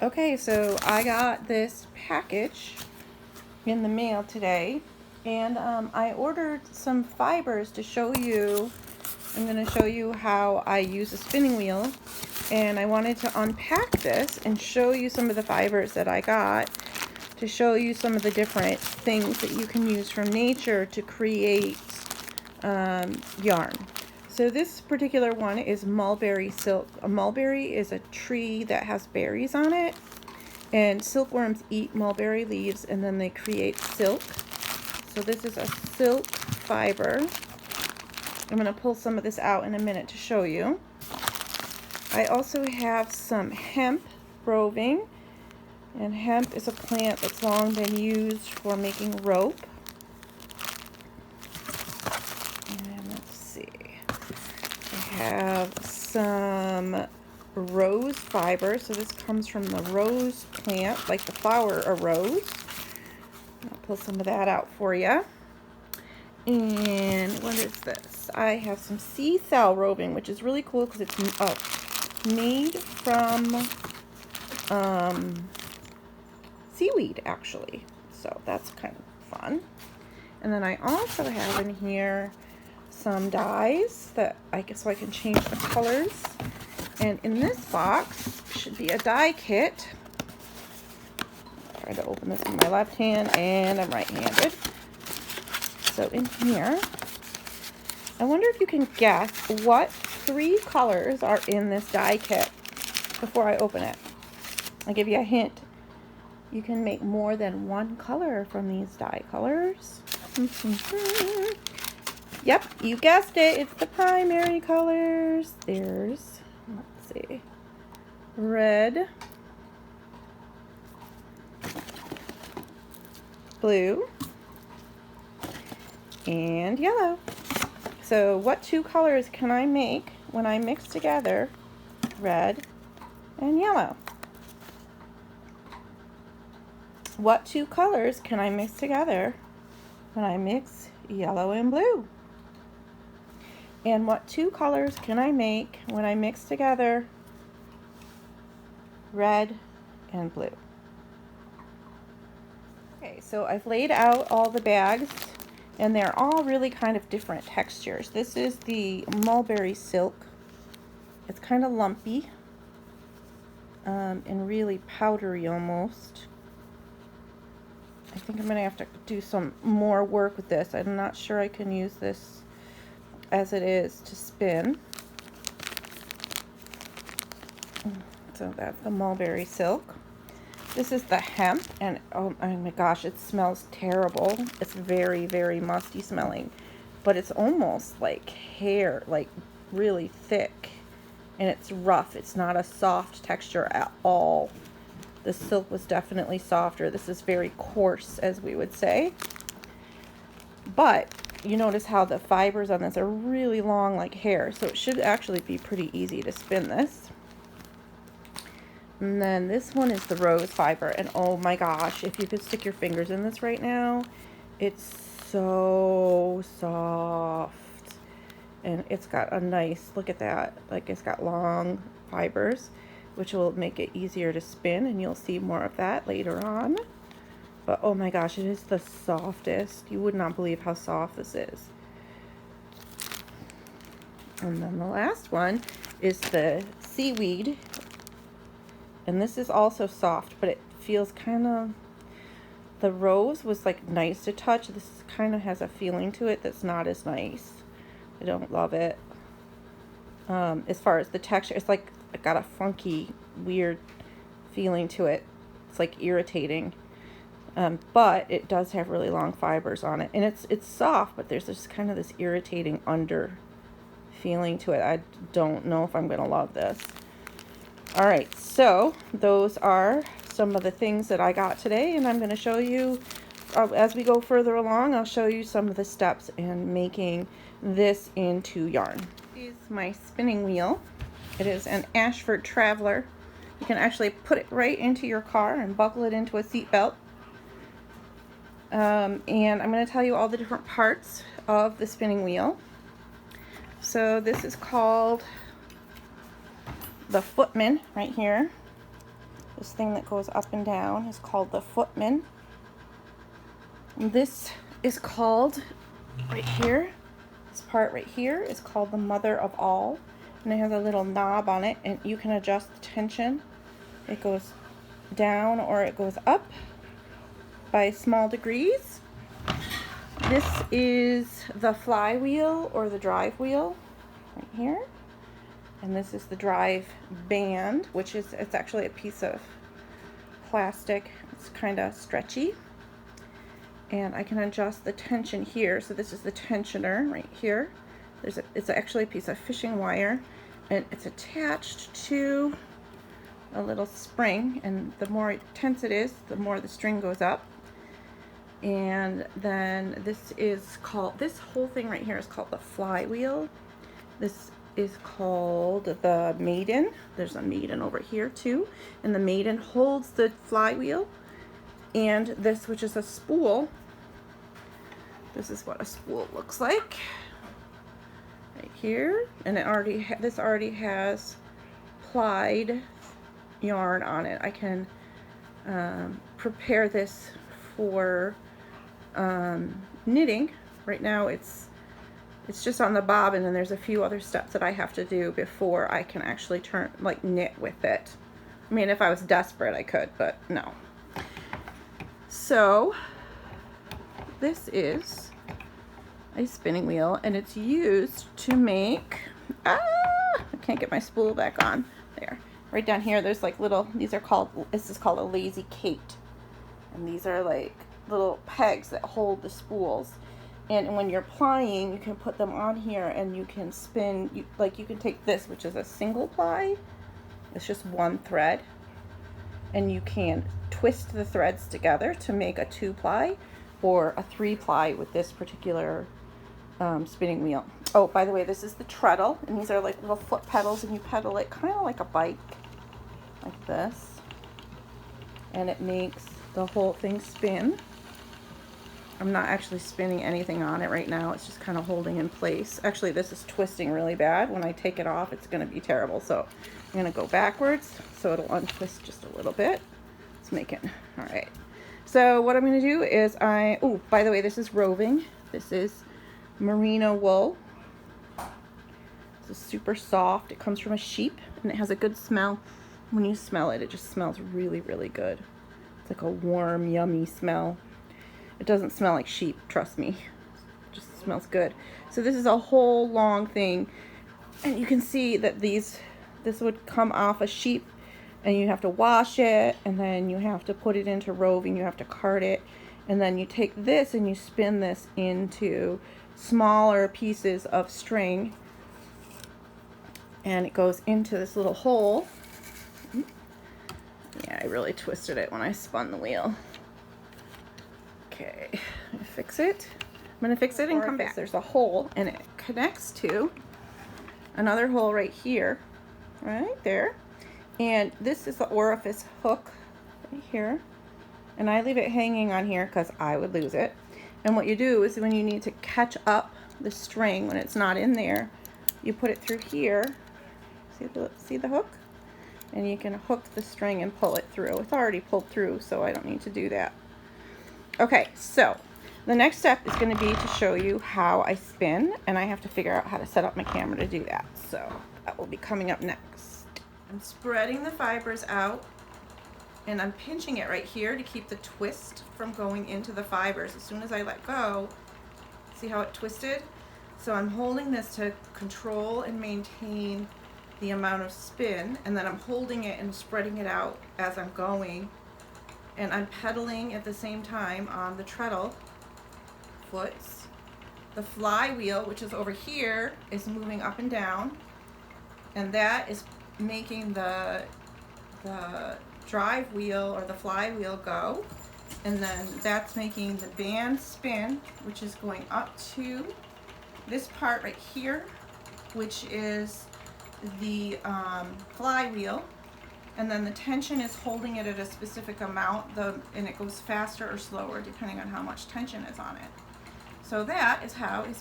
Okay, so I got this package in the mail today, and I ordered some fibers to show you. I'm going to show you how I use a spinning wheel, and I wanted to unpack this and show you some of the fibers that I got, to show you some of the different things that you can use from nature to create yarn. So this particular one is mulberry silk. A mulberry is a tree that has berries on it, and silkworms eat mulberry leaves and then they create silk. So this is a silk fiber. I'm going to pull some of this out in a minute to show you. I also have some hemp roving, and hemp is a plant that's long been used for making rope. And let's see, I have some rose fiber. So this comes from the rose plant, like the flower of rose. I'll pull some of that out for you. And what is this? I have some sea cell roving, which is really cool because it's made from seaweed, actually. So that's kind of fun. And then I also have in here some dyes that I can change the colors. And in this box should be a dye kit. I'll try to open this in my left hand, and I'm right-handed. So in here, I wonder if you can guess what 3 colors are in this dye kit before I open it. I'll give you a hint. You can make more than 1 color from these dye colors. Yep, you guessed it. It's the primary colors. There's, let's see, red, blue, and yellow. So what 2 colors can I make when I mix together red and yellow? What 2 colors can I mix together when I mix yellow and blue? And what 2 colors can I make when I mix together red and blue? Okay, so I've laid out all the bags, and they're all really kind of different textures. This is the mulberry silk. It's kind of lumpy and really powdery almost. I think I'm going to have to do some more work with this. I'm not sure I can use this as it is to spin. So that's the mulberry silk. This is the hemp, and oh my gosh, it smells terrible. It's very, very musty smelling, but it's almost like hair, like really thick, and it's rough. It's not a soft texture at all. The silk was definitely softer. This is very coarse, as we would say. But you notice how the fibers on this are really long like hair, so it should actually be pretty easy to spin this. And then this one is the rose fiber, and oh my gosh, if you could stick your fingers in this right now, it's so soft. And it's got a nice, look at that, like it's got long fibers, which will make it easier to spin, and you'll see more of that later on. But oh my gosh, it is the softest. You would not believe how soft this is. And then the last one is the seaweed. And this is also soft, but it feels kind of, the rose was like nice to touch. This kind of has a feeling to it that's not as nice. I don't love it. As far as the texture, it's like it got a funky, weird feeling to it. It's like irritating. But it does have really long fibers on it, and it's soft, but there's just kind of this irritating under feeling to it. I don't know if I'm gonna love this. All right, so those are some of the things that I got today, and I'm going to show you as we go further along. I'll show you some of the steps in making this into yarn. This is my spinning wheel. It is an Ashford Traveler. You can actually put it right into your car and buckle it into a seat belt. And I'm going to tell you all the different parts of the spinning wheel. So this is called the Footman right here. This thing that goes up and down is called the footman. And this is called, right here, this part right here is called the mother of all. And it has a little knob on it, and you can adjust the tension. It goes down or it goes up by small degrees. This is the flywheel or the drive wheel right here. And this is the drive band, which is, it's actually a piece of plastic. It's kind of stretchy. And I can adjust the tension here. So this is the tensioner right here. It's actually a piece of fishing wire, and it's attached to a little spring, and the more tense it is, the more the string goes up. And then this whole thing right here is called the flywheel. This is called the maiden. There's a maiden over here too, and the maiden holds the flywheel. And this, which is a spool, this is what a spool looks like right here, and this already has plied yarn on it. I can prepare this for knitting. Right now it's just on the bobbin, and there's a few other steps that I have to do before I can actually knit with it. I mean, if I was desperate I could, but no. So this is a spinning wheel, and it's used to make, I can't get my spool back on. There, right down here, there's like little, this is called a lazy Kate. And these are like little pegs that hold the spools. And when you're plying, you can put them on here and you can spin, you can take this, which is a single ply. It's just one thread. And you can twist the threads together to make a 2-ply or a 3-ply with this particular spinning wheel. Oh, by the way, this is the treadle, and these are like little foot pedals, and you pedal it kind of like a bike, like this, and it makes the whole thing spin. I'm not actually spinning anything on it right now. It's just kind of holding in place. Actually, this is twisting really bad. When I take it off, it's going to be terrible. So I'm going to go backwards so it'll untwist just a little bit. Let's make it. All right. So what I'm going to do is oh, by the way, this is roving. This is merino wool. It's super soft. It comes from a sheep, and it has a good smell. When you smell it, it just smells really, really good. It's like a warm, yummy smell. It doesn't smell like sheep, trust me. It just smells good. So this is a whole long thing, and you can see that this would come off a sheep, and you have to wash it, and then you have to put it into roving. You have to card it, and then you take this and you spin this into smaller pieces of string, and it goes into this little hole. Yeah, I really twisted it when I spun the wheel. Okay, I'm gonna fix it. I'm gonna fix it and come back. There's a hole, and it connects to another hole right here, right there. And this is the orifice hook right here. And I leave it hanging on here because I would lose it. And what you do is when you need to catch up the string when it's not in there, you put it through here. See the hook? And you can hook the string and pull it through. It's already pulled through, so I don't need to do that. Okay, so the next step is going to be to show you how I spin, and I have to figure out how to set up my camera to do that. So that will be coming up next. I'm spreading the fibers out, and I'm pinching it right here to keep the twist from going into the fibers. As soon as I let go, see how it twisted? So I'm holding this to control and maintain the amount of spin, and then I'm holding it and spreading it out as I'm going, and I'm pedaling at the same time on the treadle foots. The flywheel, which is over here, is moving up and down, and that is making the drive wheel or the flywheel go, and then that's making the band spin, which is going up to this part right here, which is the flywheel, and then the tension is holding it at a specific amount, and it goes faster or slower depending on how much tension is on it. So that is how it's